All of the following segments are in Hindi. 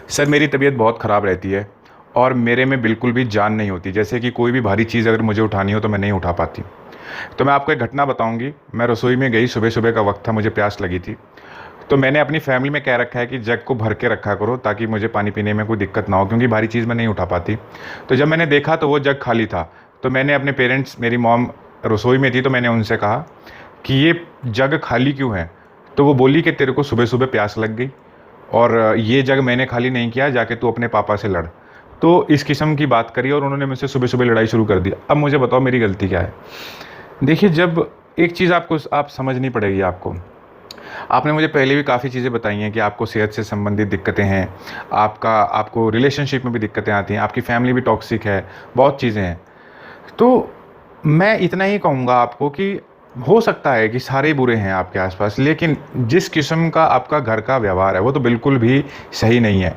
सर मेरी तबीयत बहुत ख़राब रहती है और मेरे में बिल्कुल भी जान नहीं होती। जैसे कि कोई भी भारी चीज़ अगर मुझे उठानी हो तो मैं नहीं उठा पाती। तो मैं आपको एक घटना बताऊंगी। मैं रसोई में गई, सुबह सुबह का वक्त था, मुझे प्यास लगी थी। तो मैंने अपनी फैमिली में कह रखा है कि जग को भर के रखा करो ताकि मुझे पानी पीने में कोई दिक्कत ना हो, क्योंकि भारी चीज़ मैं नहीं उठा पाती। तो जब मैंने देखा तो वो जग खाली था। तो मैंने अपने पेरेंट्स, मेरी मॉम रसोई में थी, तो मैंने उनसे कहा कि ये जग खाली क्यों है। तो वो बोली कि तेरे को सुबह सुबह प्यास लग गई और ये जग मैंने खाली नहीं किया, जाके तू अपने पापा से लड़। तो इस किस्म की बात करी और उन्होंने मुझसे सुबह सुबह लड़ाई शुरू कर दी। अब मुझे बताओ मेरी गलती क्या है। देखिए, जब एक चीज़ आपको आप समझनी पड़ेगी आपको। आपने मुझे पहले भी काफ़ी चीज़ें बताई हैं कि आपको सेहत से संबंधित दिक्कतें हैं, आपको रिलेशनशिप में भी दिक्कतें आती हैं, आपकी फैमिली भी टॉक्सिक है, बहुत चीज़ें हैं। तो मैं इतना ही कहूँगा आपको कि हो सकता है कि सारे बुरे हैं आपके आसपास, लेकिन जिस किस्म का आपका घर का व्यवहार है वो तो बिल्कुल भी सही नहीं है।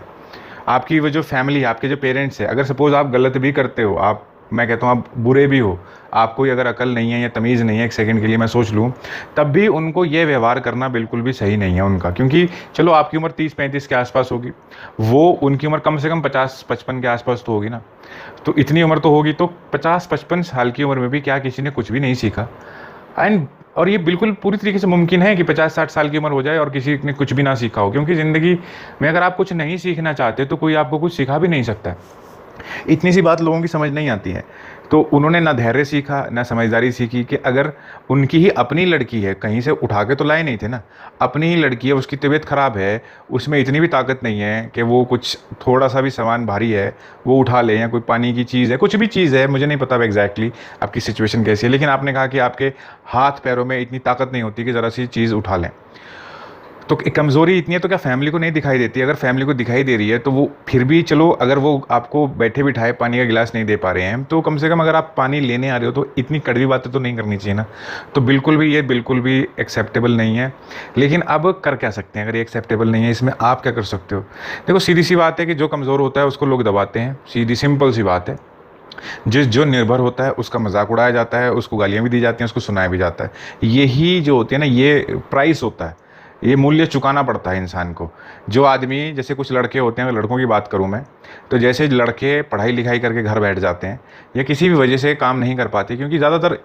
आपकी वो जो फैमिली है, आपके जो पेरेंट्स हैं, अगर सपोज़ आप गलत भी करते हो, आप, मैं कहता हूँ आप बुरे भी हो, आपको ही अगर अकल नहीं है या तमीज़ नहीं है, एक सेकंड के लिए मैं सोच लूँ, तब भी उनको ये व्यवहार करना बिल्कुल भी सही नहीं है उनका। क्योंकि चलो आपकी उम्र 30-35 के आसपास होगी, वो उनकी उम्र कम से कम 50-55 के आसपास तो होगी ना। तो इतनी उम्र तो होगी, तो 50-55 साल की उम्र में भी क्या किसी ने कुछ भी नहीं सीखा। एंड और ये बिल्कुल पूरी तरीके से मुमकिन है कि 50-60 साल की उम्र हो जाए और किसी ने कुछ भी ना सीखा हो, क्योंकि ज़िंदगी में अगर आप कुछ नहीं सीखना चाहते तो कोई आपको कुछ सिखा भी नहीं सकता है। इतनी सी बात लोगों की समझ नहीं आती है। तो उन्होंने ना धैर्य सीखा, ना समझदारी सीखी कि अगर उनकी ही अपनी लड़की है, कहीं से उठा के तो लाए नहीं थे ना, अपनी ही लड़की है, उसकी तबीयत ख़राब है, उसमें इतनी भी ताकत नहीं है कि वो कुछ थोड़ा सा भी सामान भारी है वो उठा ले, या कोई पानी की चीज़ है, कुछ भी चीज़ है, मुझे नहीं पता एग्जैक्टली आपकी सिचुएशन कैसी है, लेकिन आपने कहा कि आपके हाथ पैरों में इतनी ताकत नहीं होती कि ज़रा सी चीज़ उठा लें। तो एक कमज़ोरी इतनी है तो क्या फैमिली को नहीं दिखाई देती? अगर फैमिली को दिखाई दे रही है तो वो फिर भी चलो, अगर वो आपको बैठे बिठाए पानी का गिलास नहीं दे पा रहे हैं, तो कम से कम अगर आप पानी लेने आ रहे हो तो इतनी कड़वी बातें तो नहीं करनी चाहिए ना। तो बिल्कुल भी ये बिल्कुल भी एक्सेप्टेबल नहीं है। लेकिन अब कर क्या सकते हैं अगर ये एक्सेप्टेबल नहीं है, इसमें आप क्या कर सकते हो? देखो, सीधी सी बात है कि जो कमज़ोर होता है उसको लोग दबाते हैं, सीधी सिंपल सी बात है। जो निर्भर होता है उसका मजाक उड़ाया जाता है, उसको गालियाँ भी दी जाती हैं, उसको सुनाया भी जाता है। यही जो होती है ना, ये प्राइस होता है, ये मूल्य चुकाना पड़ता है इंसान को। जो आदमी, जैसे कुछ लड़के होते हैं, लड़कों की बात करूं मैं, तो जैसे लड़के पढ़ाई लिखाई करके घर बैठ जाते हैं या किसी भी वजह से काम नहीं कर पाते, क्योंकि ज़्यादातर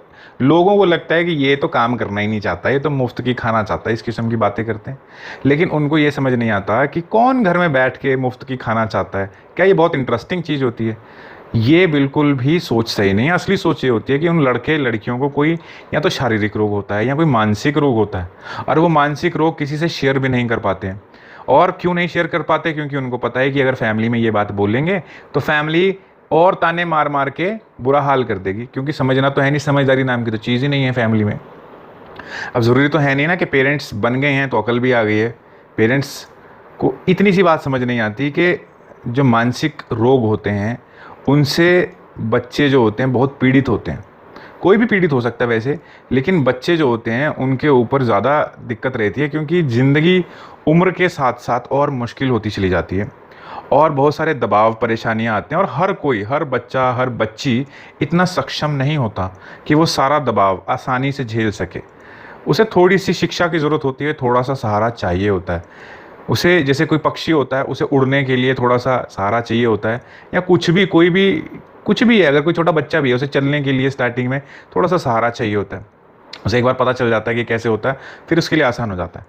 लोगों को लगता है कि ये तो काम करना ही नहीं चाहता, ये तो मुफ्त की खाना चाहता है, इस किस्म की बातें करते हैं। लेकिन उनको ये समझ नहीं आता कि कौन घर में बैठ के मुफ्त की खाना चाहता है, क्या ये बहुत इंटरेस्टिंग चीज़ होती है? ये बिल्कुल भी सोच सही नहीं है। असली सोच ये होती है कि उन लड़के लड़कियों को कोई या तो शारीरिक रोग होता है या कोई मानसिक रोग होता है, और वो मानसिक रोग किसी से शेयर भी नहीं कर पाते हैं। और क्यों नहीं शेयर कर पाते? क्योंकि उनको पता है कि अगर फैमिली में ये बात बोलेंगे तो फैमिली और ताने मार मार के बुरा हाल कर देगी, क्योंकि समझना तो है नहीं, समझदारी नाम की तो चीज़ ही नहीं है फैमिली में। अब ज़रूरी तो है नहीं ना कि पेरेंट्स बन गए हैं तो अकल भी आ गई है। पेरेंट्स को इतनी सी बात समझ नहीं आती कि जो मानसिक रोग होते हैं उनसे बच्चे जो होते हैं बहुत पीड़ित होते हैं। कोई भी पीड़ित हो सकता है वैसे, लेकिन बच्चे जो होते हैं उनके ऊपर ज़्यादा दिक्कत रहती है, क्योंकि ज़िंदगी उम्र के साथ साथ और मुश्किल होती चली जाती है और बहुत सारे दबाव परेशानियां आते हैं, और हर कोई, हर बच्चा, हर बच्ची इतना सक्षम नहीं होता कि वो सारा दबाव आसानी से झेल सके। उसे थोड़ी सी शिक्षा की ज़रूरत होती है, थोड़ा सा सहारा चाहिए होता है उसे। जैसे कोई पक्षी होता है, उसे उड़ने के लिए थोड़ा सा सहारा चाहिए होता है, या कुछ भी, कोई भी कुछ भी है, अगर कोई छोटा बच्चा भी है, उसे चलने के लिए स्टार्टिंग में थोड़ा सा सहारा चाहिए होता है। उसे एक बार पता चल जाता है कि कैसे होता है, फिर उसके लिए आसान हो जाता है।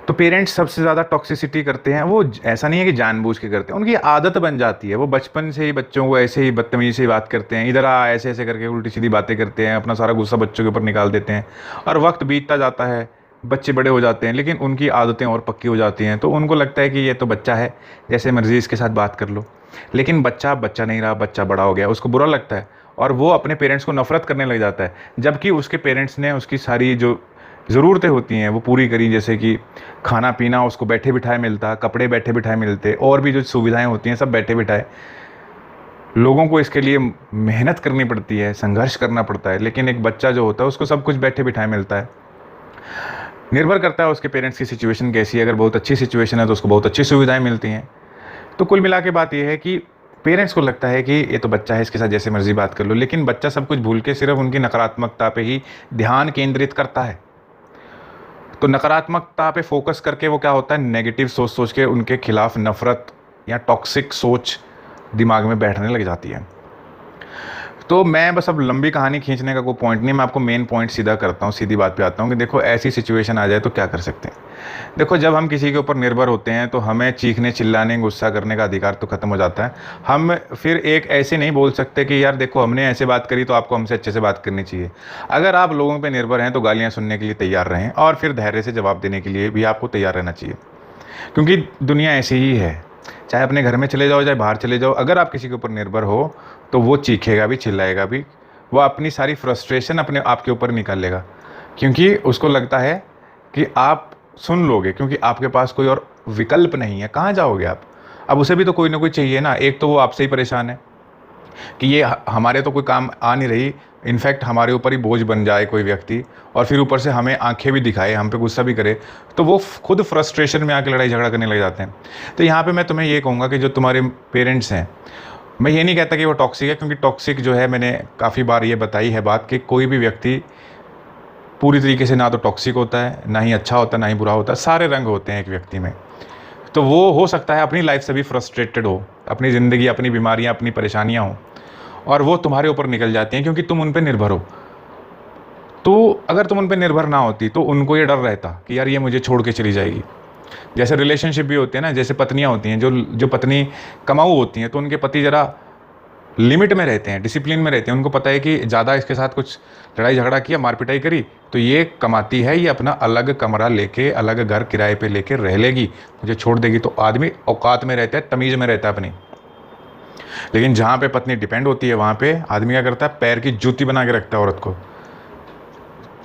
तो पेरेंट्स सबसे ज़्यादा टॉक्सिसिटी करते हैं, वो ऐसा नहीं है कि जानबूझ के करते हैं, उनकी आदत बन जाती है। वो बचपन से ही बच्चों को ऐसे ही बदतमीजी से बात करते हैं, इधर आ, ऐसे ऐसे करके उल्टी सीधी बातें करते हैं, अपना सारा गुस्सा बच्चों के ऊपर निकाल देते हैं। और वक्त बीतता जाता है, बच्चे बड़े हो जाते हैं, लेकिन उनकी आदतें और पक्की हो जाती हैं, तो उनको लगता है कि ये तो बच्चा है, जैसे मर्जी इसके साथ बात कर लो। लेकिन बच्चा बच्चा नहीं रहा, बच्चा बड़ा हो गया, उसको बुरा लगता है और वो अपने पेरेंट्स को नफरत करने लग जाता है, जबकि उसके पेरेंट्स ने उसकी सारी जो ज़रूरतें होती हैं वो पूरी करी। जैसे कि खाना पीना उसको बैठे बिठाए मिलता, कपड़े बैठे बिठाए मिलते, और भी जो सुविधाएं होती हैं सब बैठे बिठाए। लोगों को इसके लिए मेहनत करनी पड़ती है, संघर्ष करना पड़ता है, लेकिन एक बच्चा जो होता है उसको सब कुछ बैठे बिठाए मिलता है। निर्भर करता है उसके पेरेंट्स की सिचुएशन कैसी है। अगर बहुत अच्छी सिचुएशन है तो उसको बहुत अच्छी सुविधाएं मिलती हैं। तो कुल मिला के बात यह है कि पेरेंट्स को लगता है कि ये तो बच्चा है, इसके साथ जैसे मर्जी बात कर लो, लेकिन बच्चा सब कुछ भूल के सिर्फ उनकी नकारात्मकता पे ही ध्यान केंद्रित करता है। तो नकारात्मकता पे फोकस करके वो क्या होता है, नेगेटिव सोच सोच के उनके खिलाफ नफरत या टॉक्सिक सोच दिमाग में बैठने लग जाती है। तो मैं बस अब लंबी कहानी खींचने का कोई पॉइंट नहीं, मैं आपको मेन पॉइंट सीधा करता हूँ, सीधी बात पे आता हूँ कि देखो ऐसी सिचुएशन आ जाए तो क्या कर सकते हैं। देखो जब हम किसी के ऊपर निर्भर होते हैं तो हमें चीखने चिल्लाने गुस्सा करने का अधिकार तो खत्म हो जाता है। हम फिर एक ऐसे नहीं बोल सकते कि यार देखो हमने ऐसे बात करी तो आपको हमसे अच्छे से बात करनी चाहिए। अगर आप लोगों पर निर्भर हैं तो गालियाँ सुनने के लिए तैयार रहें और फिर धैर्य से जवाब देने के लिए भी आपको तैयार रहना चाहिए, क्योंकि दुनिया ऐसी ही है। चाहे अपने घर में चले जाओ चाहे बाहर चले जाओ, अगर आप किसी के ऊपर निर्भर हो तो वो चीखेगा भी चिल्लाएगा भी, वो अपनी सारी फ्रस्ट्रेशन अपने आपके ऊपर निकालेगा, क्योंकि उसको लगता है कि आप सुन लोगे, क्योंकि आपके पास कोई और विकल्प नहीं है। कहाँ जाओगे आप? अब उसे भी तो कोई ना कोई चाहिए ना। एक तो वो आपसे ही परेशान है कि ये हमारे तो कोई काम आ नहीं रही, इनफैक्ट हमारे ऊपर ही बोझ बन जाए कोई व्यक्ति, और फिर ऊपर से हमें आंखें भी दिखाए, हम पे गुस्सा भी करे, तो वो खुद फ्रस्ट्रेशन में आके लड़ाई झगड़ा करने लग जाते हैं। तो यहाँ पे मैं तुम्हें ये कहूँगा कि जो तुम्हारे पेरेंट्स हैं, मैं ये नहीं कहता कि वो टॉक्सिक है, क्योंकि टॉक्सिक जो है मैंने काफ़ी बार ये बताई है बात कि कोई भी व्यक्ति पूरी तरीके से ना तो टॉक्सिक होता है, ना ही अच्छा होता है, ना ही बुरा होता है। सारे रंग होते हैं एक व्यक्ति में। तो वो हो सकता है अपनी लाइफ से भी फ्रस्ट्रेटेड हो, अपनी ज़िंदगी, अपनी बीमारियाँ, अपनी परेशानियाँ हों, और वो तुम्हारे ऊपर निकल जाती हैं क्योंकि तुम उन पे निर्भर हो। तो अगर तुम उन पे निर्भर ना होती तो उनको ये डर रहता कि यार ये मुझे छोड़ के चली जाएगी। जैसे रिलेशनशिप भी होते हैं ना, जैसे पत्नियाँ होती हैं, जो पत्नी कमाऊ होती हैं, तो उनके पति ज़रा लिमिट में रहते हैं, डिसिप्लिन में रहते हैं। उनको पता है कि ज़्यादा इसके साथ कुछ लड़ाई झगड़ा किया, मारपिटाई करी, तो ये कमाती है, ये अपना अलग कमरा लेके, अलग घर किराए पे लेके रह लेगी, मुझे छोड़ देगी। तो आदमी औकात में रहता है, तमीज़ में रहता है अपनी। लेकिन जहाँ पे पत्नी डिपेंड होती है वहाँ पे आदमी क्या करता है, पैर की जूती बना के रखता है औरत को।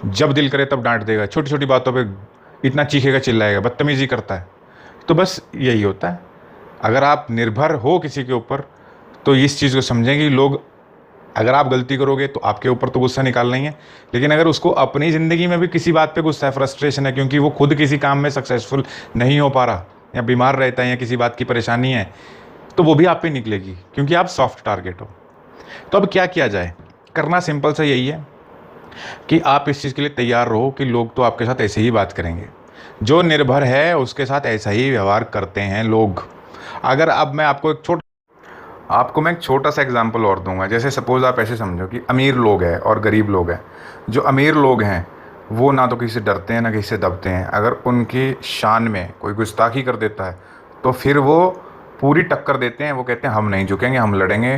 जब दिल करे तब डांट देगा, छोटी छोटी बातों पे इतना चीखेगा चिल्लाएगा, बदतमीजी करता है। तो बस यही होता है। अगर आप निर्भर हो किसी के ऊपर तो इस चीज़ को समझें कि लोग, अगर आप गलती करोगे तो आपके ऊपर तो गुस्सा निकालना ही है, लेकिन अगर उसको अपनी ज़िंदगी में भी किसी बात पे गुस्सा है, फ्रस्ट्रेशन है, क्योंकि वो खुद किसी काम में सक्सेसफुल नहीं हो पा रहा, या बीमार रहता है, या किसी बात की परेशानी है, तो वो भी आप पे निकलेगी, क्योंकि आप सॉफ्ट टारगेट हो। तो अब क्या किया जाए? करना सिंपल सा यही है कि आप इस चीज़ के लिए तैयार रहो कि लोग तो आपके साथ ऐसे ही बात करेंगे। जो निर्भर है उसके साथ ऐसा ही व्यवहार करते हैं लोग। अगर अब मैं आपको मैं एक छोटा सा एग्जांपल और दूंगा। जैसे सपोज़ आप ऐसे समझो कि अमीर लोग हैं और गरीब लोग हैं। जो अमीर लोग हैं वो ना तो किसी से डरते हैं ना किसी से दबते हैं। अगर उनकी शान में कोई गुस्ताखी कर देता है तो फिर वो पूरी टक्कर देते हैं, वो कहते हैं हम नहीं झुकेंगे, हम लड़ेंगे।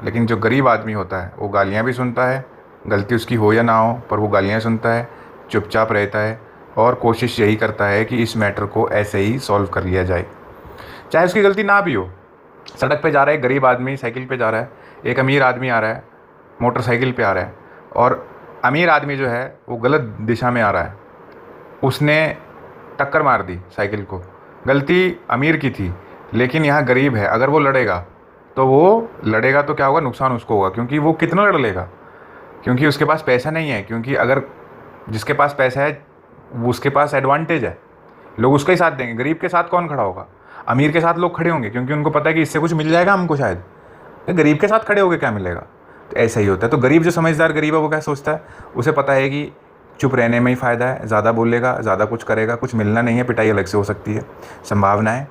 लेकिन जो गरीब आदमी होता है वो गालियाँ भी सुनता है, गलती उसकी हो या ना हो पर वो गालियाँ सुनता है, चुपचाप रहता है और कोशिश यही करता है कि इस मैटर को ऐसे ही सॉल्व कर लिया जाए, चाहे उसकी गलती ना भी हो। सड़क पे जा रहा है एक गरीब आदमी, साइकिल पे जा रहा है, एक अमीर आदमी आ रहा है मोटरसाइकिल पे आ रहा है, और अमीर आदमी जो है वो गलत दिशा में आ रहा है, उसने टक्कर मार दी साइकिल को, गलती अमीर की थी। लेकिन यहाँ गरीब है, अगर वो लड़ेगा तो क्या होगा, नुकसान उसको होगा, क्योंकि वो कितना लड़ लेगा, क्योंकि उसके पास पैसा नहीं है। क्योंकि अगर जिसके पास पैसा है उसके पास एडवांटेज है, लोग उसका ही साथ देंगे। गरीब के साथ कौन खड़ा होगा? अमीर के साथ लोग खड़े होंगे, क्योंकि उनको पता है कि इससे कुछ मिल जाएगा हमको शायद। गरीब के साथ खड़े होगे क्या मिलेगा? तो ऐसा ही होता है। तो गरीब जो समझदार गरीब है वो क्या सोचता है, उसे पता है कि चुप रहने में ही फ़ायदा है, ज़्यादा बोलेगा, ज़्यादा कुछ करेगा, कुछ मिलना नहीं है, पिटाई अलग से हो सकती है, संभावना है।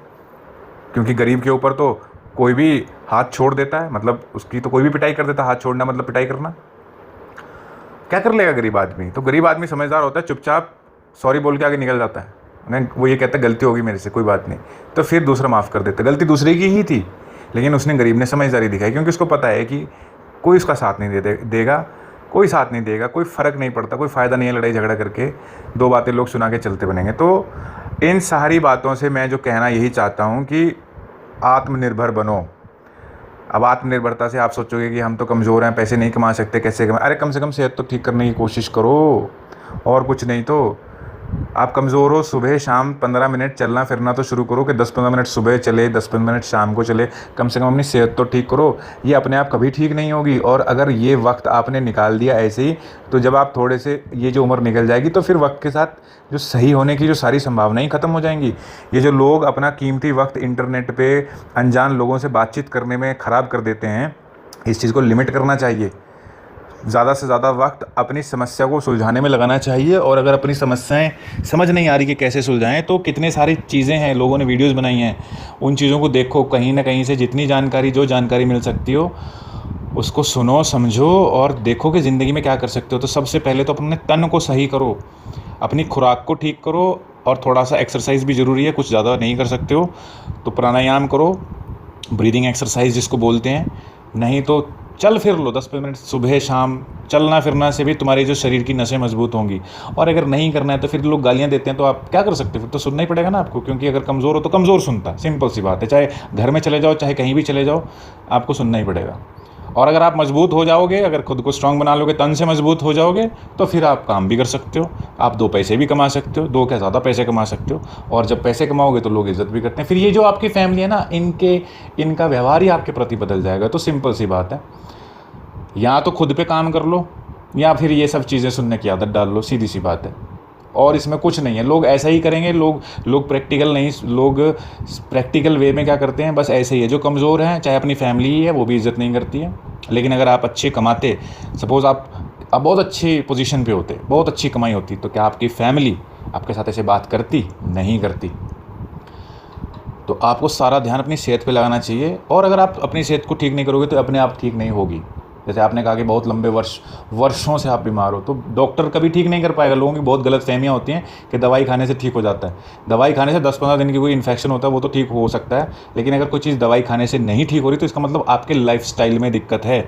क्योंकि गरीब के ऊपर तो कोई भी हाथ छोड़ देता है, मतलब उसकी तो कोई भी पिटाई कर देता है। हाथ छोड़ना मतलब पिटाई करना। क्या कर लेगा गरीब आदमी? तो गरीब आदमी समझदार होता है, चुपचाप सॉरी बोल के आगे निकल जाता है। वो ये कहता है गलती होगी मेरे से, कोई बात नहीं, तो फिर दूसरा माफ़ कर देता है। गलती दूसरे की ही थी, लेकिन उसने गरीब ने समझदारी दिखाई, क्योंकि उसको पता है कि कोई उसका साथ नहीं देगा, कोई साथ नहीं देगा, कोई फ़र्क नहीं पड़ता, कोई फ़ायदा नहीं है लड़ाई झगड़ा करके, दो बातें लोग सुना के चलते बनेंगे। तो इन सारी बातों से मैं जो कहना यही चाहता हूँ कि आत्मनिर्भर बनो। अब आत्मनिर्भरता से आप सोचोगे कि हम तो कमज़ोर हैं, पैसे नहीं कमा सकते, कैसे कमाएं? अरे कम से कम सेहत तो ठीक करने की कोशिश करो, और कुछ नहीं तो। आप कमज़ोर हो, सुबह शाम 15 मिनट चलना फिरना तो शुरू करो, कि 10-15 मिनट सुबह चले, 10-15 मिनट शाम को चले, कम से कम अपनी सेहत तो ठीक करो। ये अपने आप कभी ठीक नहीं होगी, और अगर ये वक्त आपने निकाल दिया ऐसे ही, तो जब आप थोड़े से ये जो उम्र निकल जाएगी तो फिर वक्त के साथ जो सही होने की जो सारी संभावनाएं ख़त्म हो जाएंगी। ये जो लोग अपना कीमती वक्त इंटरनेट पे अनजान लोगों से बातचीत करने में ख़राब कर देते हैं, इस चीज़ को लिमिट करना चाहिए। ज़्यादा से ज़्यादा वक्त अपनी समस्या को सुलझाने में लगाना चाहिए। और अगर अपनी समस्याएं समझ नहीं आ रही कि कैसे सुलझाएं, तो कितने सारी चीज़ें हैं, लोगों ने वीडियोस बनाई हैं, उन चीज़ों को देखो, कहीं ना कहीं से जितनी जानकारी, जो जानकारी मिल सकती हो उसको सुनो, समझो और देखो कि ज़िंदगी में क्या कर सकते हो। तो सबसे पहले तो अपने तन को सही करो, अपनी खुराक को ठीक करो, और थोड़ा सा एक्सरसाइज भी ज़रूरी है। कुछ ज़्यादा नहीं कर सकते हो तो प्राणायाम करो, ब्रीदिंग एक्सरसाइज जिसको बोलते हैं। नहीं तो चल फिर लो 10 मिनट सुबह शाम। चलना फिरना से भी तुम्हारी जो शरीर की नसें मजबूत होंगी। और अगर नहीं करना है तो फिर लोग गालियां देते हैं, तो आप क्या कर सकते हो, फिर तो सुनना ही पड़ेगा ना आपको, क्योंकि अगर कमज़ोर हो तो कमज़ोर सुनता है, सिंपल सी बात है। चाहे घर में चले जाओ, चाहे कहीं भी चले जाओ, आपको सुनना ही पड़ेगा। और अगर आप मजबूत हो जाओगे, अगर खुद को स्ट्रांग बना लोगे, तन से मजबूत हो जाओगे, तो फिर आप काम भी कर सकते हो, आप 2 पैसे भी कमा सकते हो, 2 क्या ज़्यादा पैसे कमा सकते हो। और जब पैसे कमाओगे तो लोग इज्जत भी करते हैं। फिर ये जो आपकी फैमिली है ना, इनका व्यवहार ही आपके प्रति बदल जाएगा। तो सिंपल सी बात है, या तो खुद पे काम कर लो, या फिर ये सब चीज़ें सुनने की आदत डाल लो, सीधी सी बात है। और इसमें कुछ नहीं है, लोग ऐसा ही करेंगे। लोग प्रैक्टिकल नहीं, लोग प्रैक्टिकल वे में क्या करते हैं, बस ऐसे ही है। जो कमज़ोर हैं, चाहे अपनी फैमिली ही है, वो भी इज़्ज़त नहीं करती है। लेकिन अगर आप अच्छे कमाते, सपोज़ आप बहुत अच्छी पोजीशन पे होते, बहुत अच्छी कमाई होती, तो क्या आपकी फैमिली आपके साथ ऐसे बात करती? नहीं करती। तो आपको सारा ध्यान अपनी सेहत पे लगाना चाहिए। और अगर आप अपनी सेहत को ठीक नहीं करोगे तो अपने आप ठीक नहीं होगी। जैसे आपने कहा कि बहुत लंबे वर्षों से आप बीमार हो, तो डॉक्टर कभी ठीक नहीं कर पाएगा। लोगों की बहुत गलत फहमियाँ होती हैं कि दवाई खाने से ठीक हो जाता है। दवाई खाने से 10-15 दिन की कोई इन्फेक्शन होता है, वो तो ठीक हो सकता है। लेकिन अगर कोई चीज़ दवाई खाने से नहीं ठीक हो रही, तो इसका मतलब आपके लाइफस्टाइल में दिक्कत है।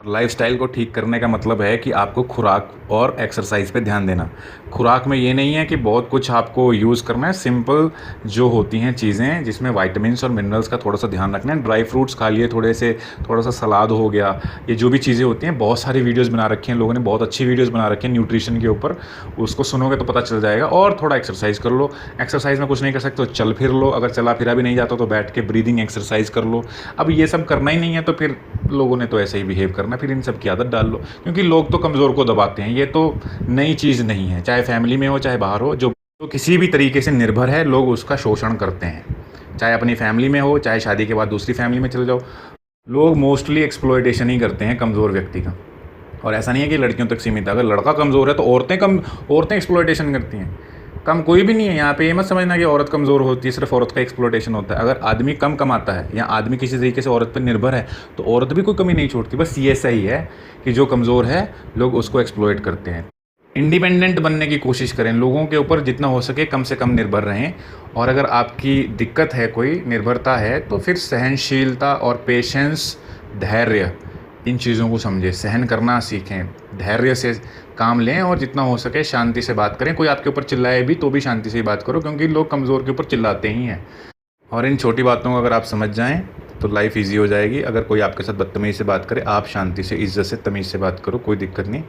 लाइफस्टाइल को ठीक करने का मतलब है कि आपको खुराक और एक्सरसाइज पे ध्यान देना। खुराक में ये नहीं है कि बहुत कुछ आपको यूज़ करना है, सिंपल जो होती हैं चीज़ें जिसमें विटामिन्स और मिनरल्स का थोड़ा सा ध्यान रखना है। ड्राई फ्रूट्स खा लिए, थोड़ा सा सलाद हो गया, ये जो भी चीज़ें होती हैं। बहुत सारी वीडियोज़ बना रखी हैं लोगों ने, बहुत अच्छी वीडियोज़ बना रखी हैं न्यूट्रिशन के ऊपर, उसको सुनोगे तो पता चल जाएगा। और थोड़ा एक्सरसाइज कर लो। एक्सरसाइज में कुछ नहीं कर सकते तो चल फिर लो, अगर चला फिरा भी नहीं जाता तो बैठ के ब्रीदिंग एक्सरसाइज कर लो। अब ये सब करना ही नहीं है तो फिर लोगों ने तो ऐसे ही बिहेव करना, फिर इन सब की आदत डाल लो। क्योंकि लोग तो कमज़ोर को दबाते हैं, ये तो नई चीज़ नहीं है। चाहे फैमिली में हो, चाहे बाहर हो, जो किसी भी तरीके से निर्भर है, लोग उसका शोषण करते हैं। चाहे अपनी फैमिली में हो, चाहे शादी के बाद दूसरी फैमिली में चले जाओ, लोग मोस्टली एक्सप्लॉयटेशन ही करते हैं कमज़ोर व्यक्ति का। और ऐसा नहीं है कि लड़कियों तक सीमित है। अगर लड़का कमज़ोर है तो औरतें एक्सप्लॉयटेशन करती हैं। कम कोई भी नहीं है यहाँ पे। ये मत समझना कि औरत कमज़ोर होती है, सिर्फ औरत का एक्सप्लॉयटेशन होता है। अगर आदमी कम कमाता है या आदमी किसी तरीके से औरत पर निर्भर है, तो औरत भी कोई कमी नहीं छोड़ती। बस ये सही है कि जो कमज़ोर है, लोग उसको एक्सप्लॉयट करते हैं। इंडिपेंडेंट बनने की कोशिश करें, लोगों के ऊपर जितना हो सके कम से कम निर्भर रहें। और अगर आपकी दिक्कत है, कोई निर्भरता है, तो फिर सहनशीलता और पेशेंस, धैर्य, इन चीज़ों को समझें। सहन करना सीखें, धैर्य से काम लें, और जितना हो सके शांति से बात करें। कोई आपके ऊपर चिल्लाए भी तो भी शांति से ही बात करो, क्योंकि लोग कमज़ोर के ऊपर चिल्लाते ही हैं। और इन छोटी बातों को अगर आप समझ जाएं तो लाइफ इजी हो जाएगी। अगर कोई आपके साथ बदतमीज़ी से बात करे, आप शांति से, इज्जत से, तमीज़ से बात करो, कोई दिक्कत नहीं।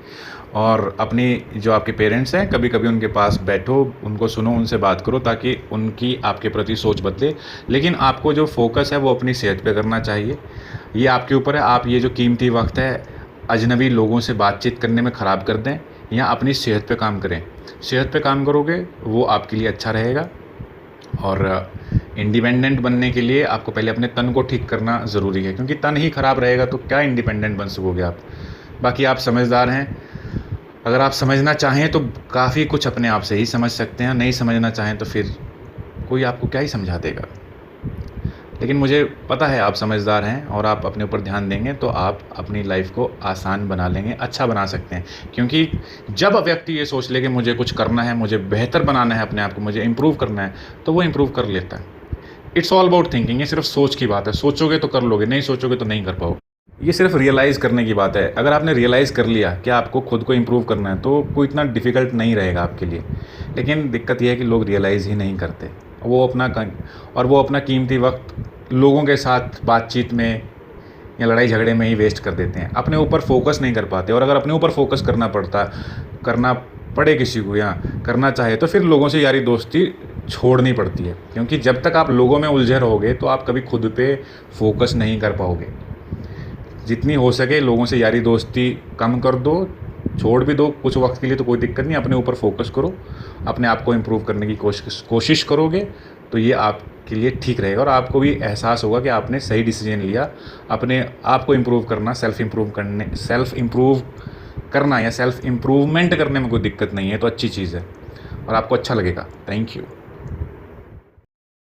और अपनी जो आपके पेरेंट्स हैं, कभी कभी उनके पास बैठो, उनको सुनो, उनसे बात करो, ताकि उनकी आपके प्रति सोच बदले। लेकिन आपको जो फोकस है वो अपनी सेहत पे करना चाहिए। ये आपके ऊपर है। आप ये जो कीमती वक्त है अजनबी लोगों से बातचीत करने में ख़राब कर दें, या अपनी सेहत पे काम करें। सेहत पे काम करोगे वो आपके लिए अच्छा रहेगा। और इंडिपेंडेंट बनने के लिए आपको पहले अपने तन को ठीक करना ज़रूरी है, क्योंकि तन ही ख़राब रहेगा तो क्या इंडिपेंडेंट बन सकोगे आप। बाकी आप समझदार हैं, अगर आप समझना चाहें तो काफ़ी कुछ अपने आप से ही समझ सकते हैं। नहीं समझना चाहें तो फिर कोई आपको क्या ही समझा देगा। लेकिन मुझे पता है आप समझदार हैं, और आप अपने ऊपर ध्यान देंगे तो आप अपनी लाइफ को आसान बना लेंगे, अच्छा बना सकते हैं। क्योंकि जब व्यक्ति ये सोच ले कि मुझे कुछ करना है, मुझे बेहतर बनाना है अपने आप को, मुझे इम्प्रूव करना है, तो वो इम्प्रूव कर लेता है। It's all about thinking. ये सिर्फ सोच की बात है। सोचोगे तो कर लोगे, नहीं सोचोगे तो नहीं कर पाओगे। ये सिर्फ रियलाइज़ करने की बात है। अगर आपने रियलाइज़ कर लिया कि आपको खुद को इम्प्रूव करना है, तो कोई इतना डिफ़िकल्ट नहीं रहेगा आपके लिए। लेकिन दिक्कत यह है कि लोग रियलाइज़ ही नहीं करते। वो अपना कीमती वक्त लोगों के साथ बातचीत में या लड़ाई झगड़े में ही वेस्ट कर देते हैं। अपने ऊपर फोकस नहीं कर पाते। और अगर अपने ऊपर फोकस करना पड़े किसी को, या करना चाहे, तो फिर लोगों से यारी दोस्ती छोड़नी पड़ती है। क्योंकि जब तक आप लोगों में उलझे रहोगे तो आप कभी खुद पे फोकस नहीं कर पाओगे। जितनी हो सके लोगों से यारी दोस्ती कम कर दो, छोड़ भी दो कुछ वक्त के लिए, तो कोई दिक्कत नहीं। अपने ऊपर फोकस करो, अपने आप को इम्प्रूव करने की कोशिश करोगे तो ये आपके आपके लिए ठीक रहेगा और आपको भी एहसास होगा कि आपने सही डिसीजन लिया। अपने आप को इम्प्रूव करना, सेल्फ इम्प्रूव करना या सेल्फ इम्प्रूवमेंट करने में कोई दिक्कत नहीं है, तो अच्छी चीज़ है और आपको अच्छा लगेगा। Thank you.